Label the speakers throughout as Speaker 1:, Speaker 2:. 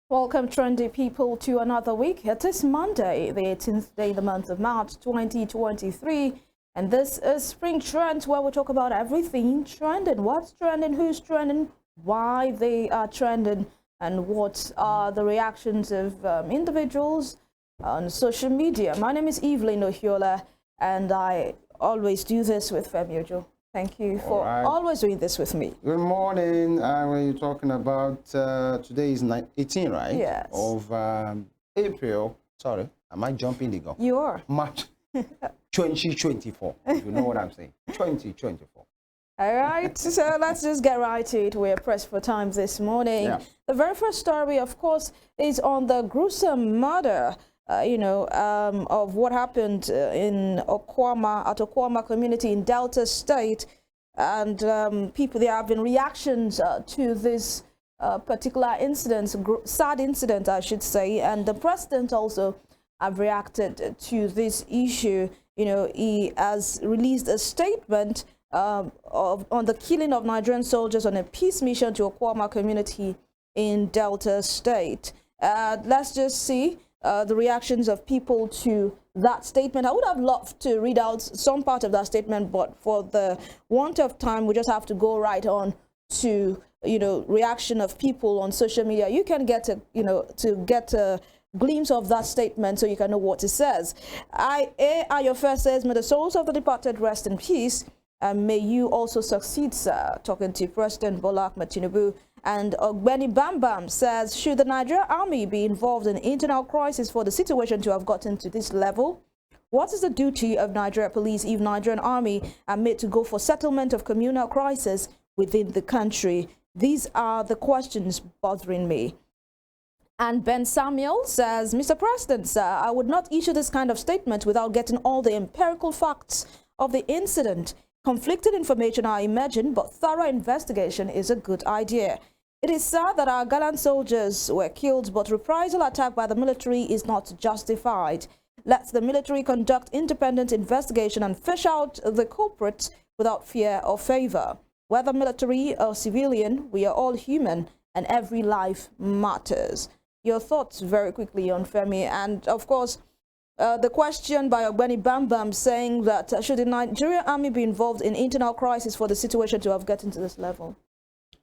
Speaker 1: Welcome, trendy people, to another week. It is Monday, the 18th day of the month of March 2023, and this is Spring Trends, where we talk about everything trending. What's trending, who's trending, why they are trending, and what are the reactions of individuals on social media. My name is Evelyn Ohiola, and I always do this with Femi Ojo. Thank you for always doing this with me.
Speaker 2: Good morning. We're talking about today is 18, right?
Speaker 1: Yes.
Speaker 2: Of April. Sorry, am I jumping the gun?
Speaker 1: You are.
Speaker 2: March 2024. You know what I'm saying? 2024.
Speaker 1: All right, so let's just get right to it. We're pressed for time this morning.
Speaker 2: Yeah.
Speaker 1: The very first story, of course, is on the gruesome murder of what happened in Okwama, at Okwama community in Delta State. And there have been reactions to this particular incident, sad incident, I should say. And the president also have reacted to this issue. You know, he has released a statement on the killing of Nigerian soldiers on a peace mission to Okwama community in Delta State. Let's just see the reactions of people to that statement. I would have loved to read out some part of that statement, but for the want of time, we just have to go right on to, reaction of people on social media. You can get a glimpse of that statement so you can know what it says. Your first says, may the souls of the departed rest in peace, and may you also succeed, sir. Talking to President Bola Ahmed Tinubu. And Ogbeni Bambam says, should the Nigerian army be involved in internal crisis for the situation to have gotten to this level? What is the duty of Nigeria police if Nigerian army are made to go for settlement of communal crisis within the country? These are the questions bothering me. And Ben Samuel says, Mr. President, sir, I would not issue this kind of statement without getting all the empirical facts of the incident. Conflicted information are emerging, but thorough investigation is a good idea. It is sad that our gallant soldiers were killed, but reprisal attack by the military is not justified. Let the military conduct independent investigation and fish out the culprits without fear or favor. Whether military or civilian, we are all human and every life matters. Your thoughts very quickly on Femi, and of course, the question by Ogbeni Bambam saying that should the Nigerian army be involved in internal crisis for the situation to have gotten to this level?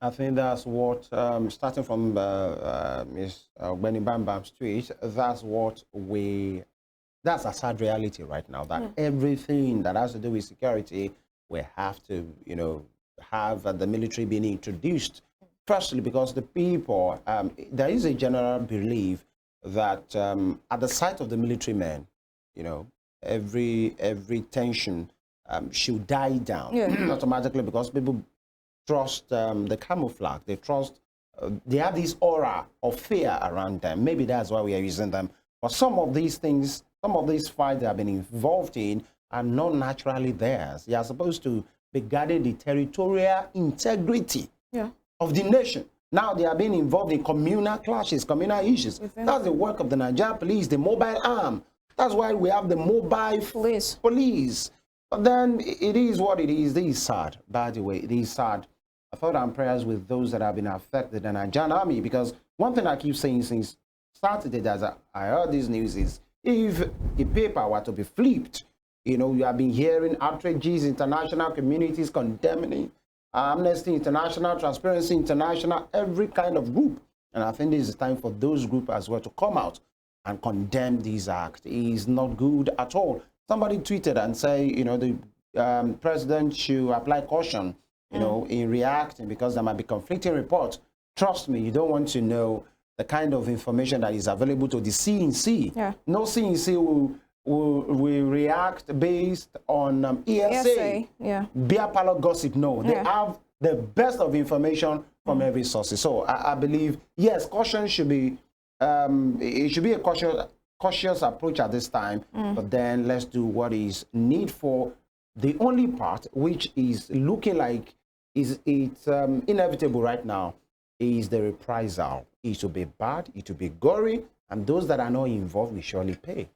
Speaker 2: I think that's what, starting from Ms. Ogbeni Bambam's tweet, that's a sad reality right now, that everything that has to do with security, we have to, have the military being introduced. Firstly, because the people, there is a general belief that at the sight of the military men, every tension should die down automatically, because people trust the camouflage. They trust, they have this aura of fear around them. Maybe that's why we are using them. But some of these things, some of these fights they have been involved in are not naturally theirs. They are supposed to be guarding the territorial integrity of the nation. Now they are being involved in communal clashes, communal issues. That's the work of the Nigerian police, the mobile arm. That's why we have the mobile police. But then it is what it is. It is sad, by the way. It is sad. I thought I'm prayers with those that have been affected in the Nigerian army, because one thing I keep saying since Saturday that I heard this news is, if the paper were to be flipped, you have been hearing outrages, international communities condemning, Amnesty International, Transparency International, every kind of group. And I think this is time for those groups as well to come out and condemn this act. It is not good at all. Somebody tweeted and say, the president should apply caution, in reacting, because there might be conflicting reports. Trust me, you don't want to know the kind of information that is available to the CNC. No CNC will react based on ESA. Beer parlor gossip. No, they have the best of information from every source. So I believe, yes, caution should be, it should be a cautious approach at this time, but then let's do what is needful. The only part which is looking like it's inevitable right now is the reprisal. It will be bad, it will be gory, and those that are not involved will surely pay.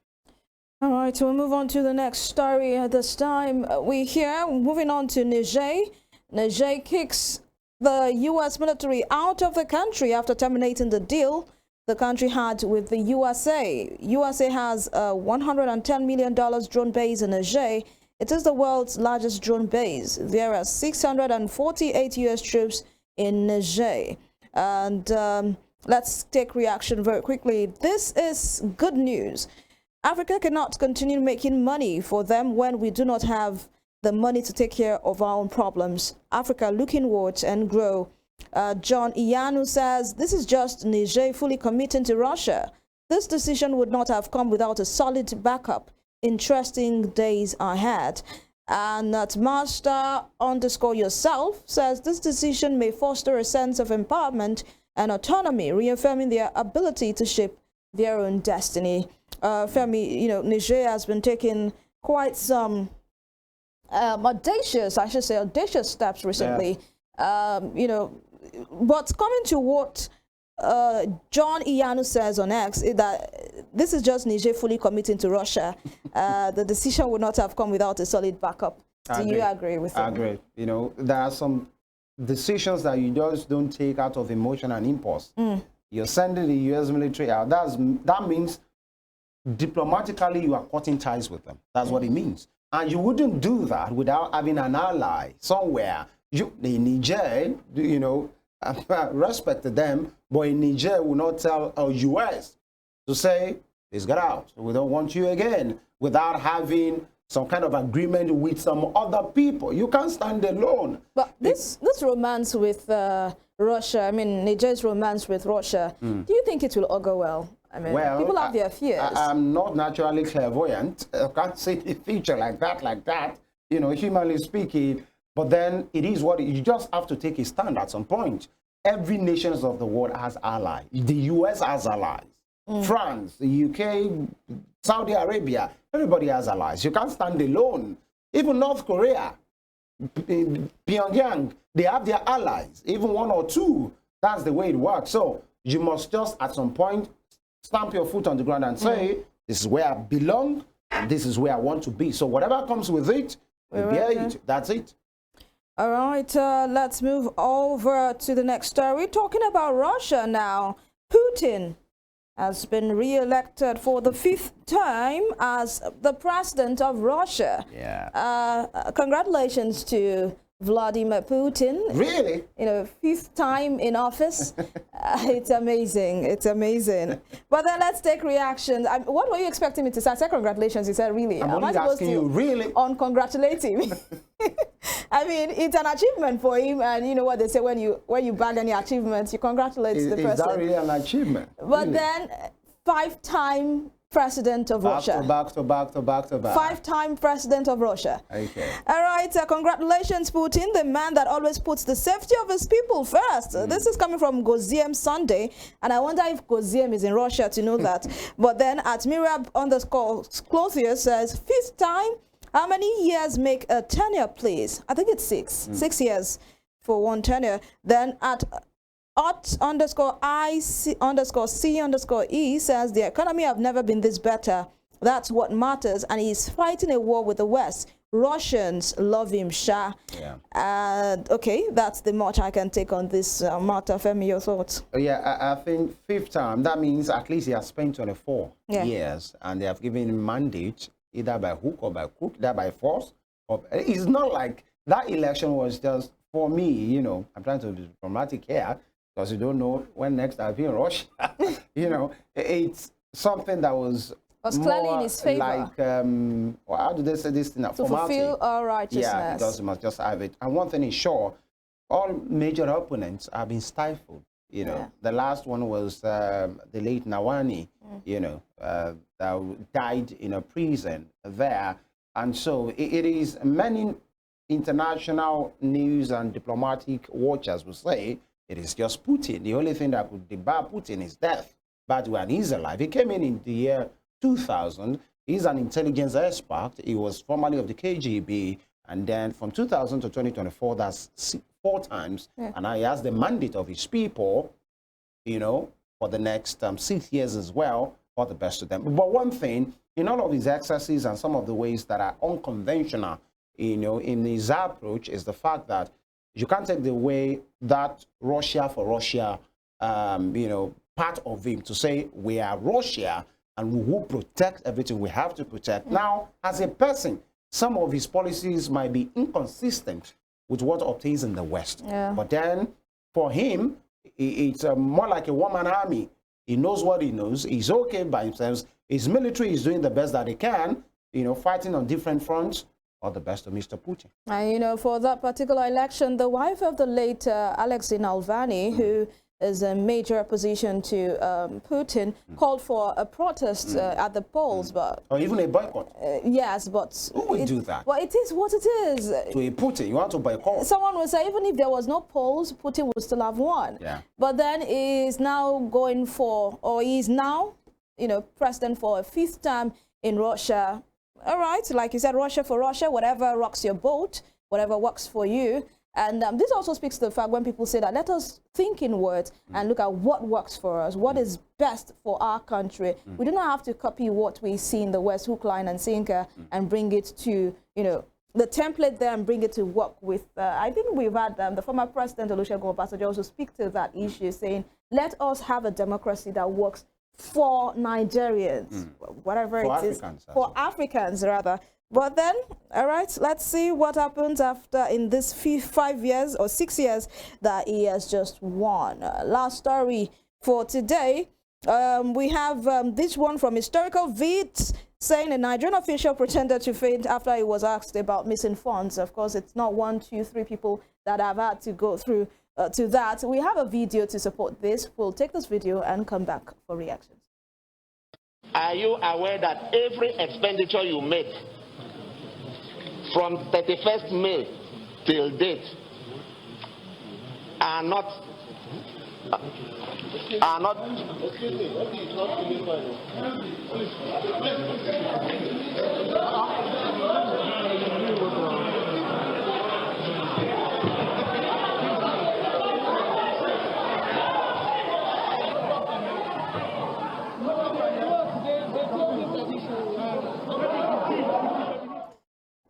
Speaker 1: All right, so we'll move on to the next story at this time. Moving on to Niger. Niger kicks the U.S. military out of the country after terminating the deal the country had with the USA. USA has a $110 million drone base in Niger. It is the world's largest drone base. There are 648 U.S. troops in Niger. And let's take reaction very quickly. This is good news. Africa cannot continue making money for them when we do not have the money to take care of our own problems. Africa, look inwards and grow. John Iyanu says, this is just Niger fully committing to Russia. This decision would not have come without a solid backup. Interesting days ahead. And that Master_yourself says, this decision may foster a sense of empowerment and autonomy, reaffirming their ability to shape their own destiny. Femi, you know, Niger has been taking quite some audacious steps recently. Yeah. You know, but coming to what John Iyanu says on X, is that this is just Niger fully committing to Russia. The decision would not have come without a solid backup. Do you agree with him?
Speaker 2: I agree. You know, there are some decisions that you just don't take out of emotion and impulse. You're sending the U.S. military out. That means diplomatically you are cutting ties with them. That's what it means. And you wouldn't do that without having an ally somewhere. The Niger, you know, respect to them, but in Niger will not tell our U.S. to say, please get out. We don't want you again, without having some kind of agreement with some other people. You can't stand alone.
Speaker 1: But this romance with Russia, I mean, Niger's romance with Russia, do you think it will all go well? I mean, well, people have their fears.
Speaker 2: I'm not naturally clairvoyant. I can't see the future like that, you know, humanly speaking. But then it is what you just have to take a stand at some point. Every nation of the world has allies. The U.S. has allies. France, the UK, Saudi Arabia, everybody has allies. You can't stand alone. Even North Korea, Pyongyang, they have their allies, even one or two. That's the way it works. So you must just at some point stamp your foot on the ground and say, this is where I belong, and this is where I want to be. So whatever comes with it, that's it.
Speaker 1: All right, let's move over to the next story. Talking about Russia now. Putin has been re-elected for the 5th time as the president of Russia.
Speaker 2: Yeah.
Speaker 1: Congratulations to Vladimir Putin.
Speaker 2: Really?
Speaker 1: You know, 5th time in office. It's amazing. It's amazing. But then let's take reactions. What were you expecting me to say? I said congratulations. You said really.
Speaker 2: I'm only asking you, really?
Speaker 1: Congratulate him. I mean, it's an achievement for him, and you know what they say, when you bag any achievements, you congratulate the person.
Speaker 2: Is that really an achievement?
Speaker 1: But really? Then, 5-time president of Russia.
Speaker 2: Back to back.
Speaker 1: 5-time president of Russia.
Speaker 2: Okay.
Speaker 1: All right, congratulations, Putin, the man that always puts the safety of his people first. This is coming from Goziem Sunday, and I wonder if Goziem is in Russia to know that. But then at Mirab_Clothier says, 5th time. How many years make a tenure, please? I think it's 6. 6 years for one tenure. Then at @_IC_C_E says, the economy have never been this better. That's what matters. And he's fighting a war with the West. Russians love him, Shah.
Speaker 2: Yeah.
Speaker 1: Okay, that's the much I can take on this matter. Femi, your thoughts?
Speaker 2: Yeah, I think 5th time, that means at least he has spent 24 years, and they have given him mandate either by hook or by crook, either by force. It's not like that election was just, for me, you know, I'm trying to be diplomatic here, because you don't know when next I'll be in Russia. You know, it's something that was
Speaker 1: clearly in his favor.
Speaker 2: Like, well, how do they say this thing?
Speaker 1: To fulfill our righteousness.
Speaker 2: Yeah, because you must just have it. And one thing is sure, all major opponents have been stifled. You know, the last one was the late Nawalny, you know, that died in a prison there. And so it is many international news and diplomatic watchers will say it is just Putin. The only thing that could debar Putin is death. But when he's alive, he came in the year 2000. He's an intelligence expert. He was formerly of the KGB. And then from 2000 to 2024, that's 4 times. And now he has the mandate of his people, you know, for the next 6 years as well, for the best of them. But one thing, in all of his excesses and some of the ways that are unconventional, you know, in his approach, is the fact that you can't take the way that Russia for Russia, you know, part of him to say we are Russia and we will protect everything we have to protect. Now, as a person, some of his policies might be inconsistent with what obtains in the West.
Speaker 1: Yeah.
Speaker 2: But then, for him, it's more like a one-man army. He knows what he knows. He's okay by himself. His military is doing the best that they can, you know, fighting on different fronts. All the best to Mr. Putin.
Speaker 1: And, you know, for that particular election, the wife of the late Alexei Navalny, who is a major opposition to Putin, called for a protest at the polls, but
Speaker 2: or even a boycott.
Speaker 1: yes, but
Speaker 2: who would do that?
Speaker 1: Well, it is what it is.
Speaker 2: To a Putin, you want to boycott?
Speaker 1: Someone would say even if there was no polls, Putin would still have won.
Speaker 2: Yeah.
Speaker 1: But then he's now going for, or he's now, you know, president for a 5th term in Russia. All right, like you said, Russia for Russia, whatever rocks your boat, whatever works for you. And this also speaks to the fact when people say that let us think in words and look at what works for us, what is best for our country. We do not have to copy what we see in the West, hook, line, and sinker, and bring it to, you know, the template there and bring it to work with. I think we've had the former President Olusegun Obasanjo also speak to that issue, saying, let us have a democracy that works for Nigerians, whatever
Speaker 2: for
Speaker 1: it is,
Speaker 2: Africans,
Speaker 1: for Africans rather. But then, all right, let's see what happens after in this 5 years or 6 years that he has just won. Last story for today, we have this one from Historical Vid saying a Nigerian official pretended to faint after he was asked about missing funds. Of course, it's not 1, 2, 3 people that have had to go through to that. We have a video to support this. We'll take this video and come back for reactions.
Speaker 3: Are you aware that every expenditure you make from 31st May till date are not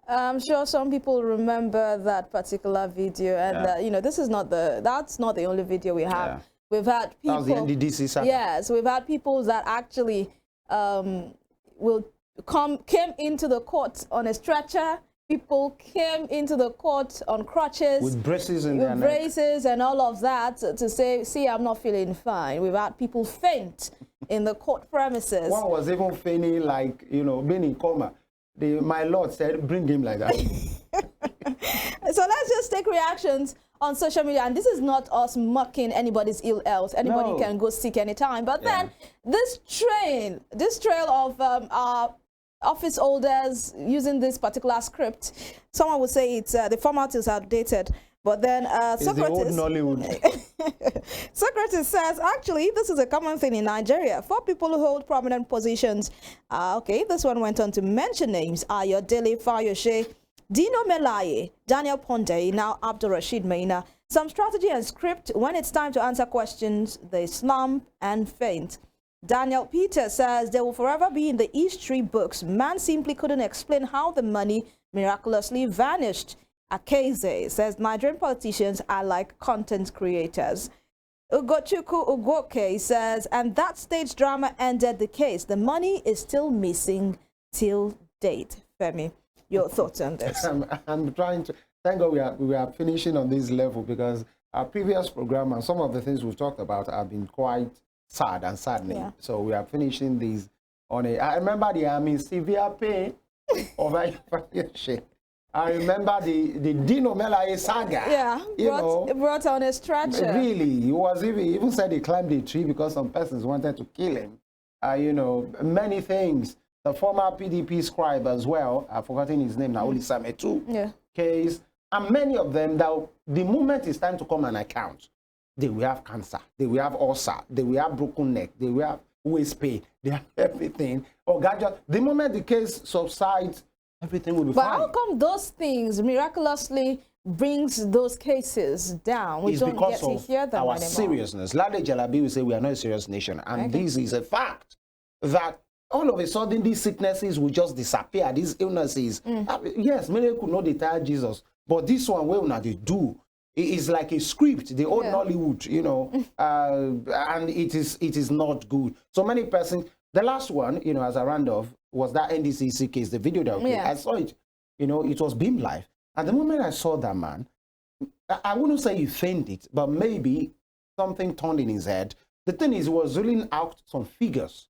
Speaker 1: I'm sure some people remember that particular video, and you know, that's not the only video we have.
Speaker 2: Yeah.
Speaker 1: We've had people.
Speaker 2: That was the NDDC saga.
Speaker 1: Yes, we've had people that actually came into the court on a stretcher. People came into the court on crutches
Speaker 2: with braces in their neck.
Speaker 1: braces and all of that to say, see, I'm not feeling fine. We've had people faint in the court premises.
Speaker 2: One was even feigning like, you know, being in coma. My lord said, bring him like that.
Speaker 1: So let's just take reactions on social media. And this is not us mocking anybody's ill health. Anybody can go sick anytime. But then this trail of our office holders using this particular script, someone would say it's the format is outdated. But then Socrates, Socrates says, actually, this is a common thing in Nigeria. 4 people who hold prominent positions. Okay, this one went on to mention names. Ayodele Fayose, Dino Melaye, Daniel Ponde, now Abdul Rashid Maina. Some strategy and script. When it's time to answer questions, they slump and faint. Daniel Peter says, they will forever be in the history books. Man simply couldn't explain how the money miraculously vanished. Akeze says Nigerian politicians are like content creators. Ugochukwu Ugoke says, and that stage drama ended the case. The money is still missing till date. Femi, your thoughts on this?
Speaker 2: I'm trying to, thank God we are finishing on this level, because our previous program and some of the things we've talked about have been quite sad and saddening. Yeah. So we are finishing these on a, I remember the severe pain of I remember the Dino Melaye saga.
Speaker 1: Yeah, brought on a stretcher.
Speaker 2: Really, he was even said he climbed a tree because some persons wanted to kill him. You know, many things. The former PDP scribe as well, I've forgotten his name now, Olisametu case, and many of them, that the moment it's time to come and account, they will have cancer, they will have ulcer, they will have broken neck, they will have waist pain, they have everything. Or the moment the case subsides, everything will be fine. But
Speaker 1: how come those things miraculously brings those cases down? We don't get to hear them anymore. Our
Speaker 2: seriousness. Lade Jalabi will say we are not a serious nation. And this is a fact that all of a sudden these sicknesses will just disappear, these illnesses. Yes, many could not detire Jesus. But this one, well, now they do. It's like a script, the old Nollywood, you know, and it is not good. So many persons. The last one, you know, as a round off, was that NDCC case, the video that I saw it. You know, it was beamed live. And the moment I saw that man, I wouldn't say he fainted, but maybe something turned in his head. The thing is, he was ruling out some figures.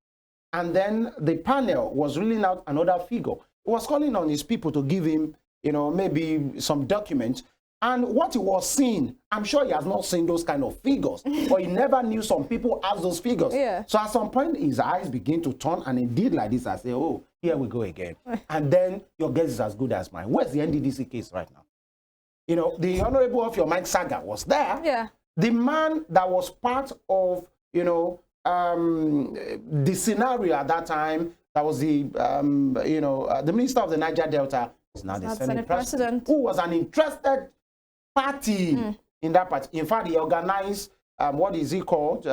Speaker 2: And then the panel was ruling out another figure. He was calling on his people to give him, you know, maybe some documents. And what he was seeing, I'm sure he has not seen those kind of figures, or he never knew some people have those figures. So at some point, his eyes begin to turn, and he did like this. I say, oh, here we go again. And then your guess is as good as mine. Where's the NDDC case right now? You know, the Honorable of your Mike Saga was there. The man that was part of, you know, the scenario at that time, that was the, you know, the Minister of the Niger Delta is now the Senate President, who was an interested party in that party. In fact, he organized, what is it called?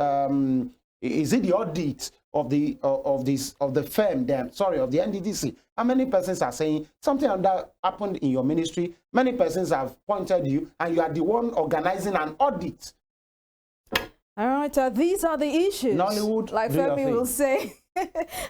Speaker 2: Is it the audit of the firm then? Sorry, of the NDDC. How many persons are saying something like that happened in your ministry? Many persons have pointed you, and you are the one organizing an audit.
Speaker 1: All right, these are the issues.
Speaker 2: Nollywood,
Speaker 1: like Femi will say.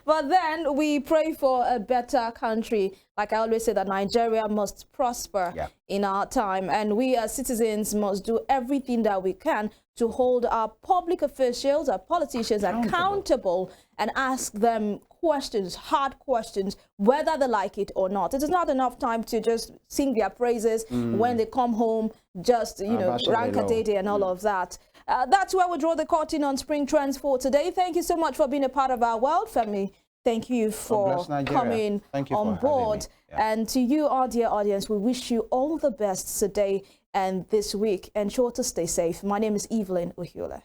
Speaker 1: But then we pray for a better country. Like I always say, that Nigeria must prosper in our time. And we as citizens must do everything that we can to hold our public officials, our politicians accountable and ask them questions, hard questions, whether they like it or not. It is not enough time to just sing their praises when they come home, just, you know, rank-a-day and all of that. That's where we draw the curtain on Spring Trends for today. Thank you so much for being a part of our world, Femi. Thank you for coming on board. And to you, our dear audience, we wish you all the best today and this week. Ensure to stay safe. My name is Evelyn Uhule.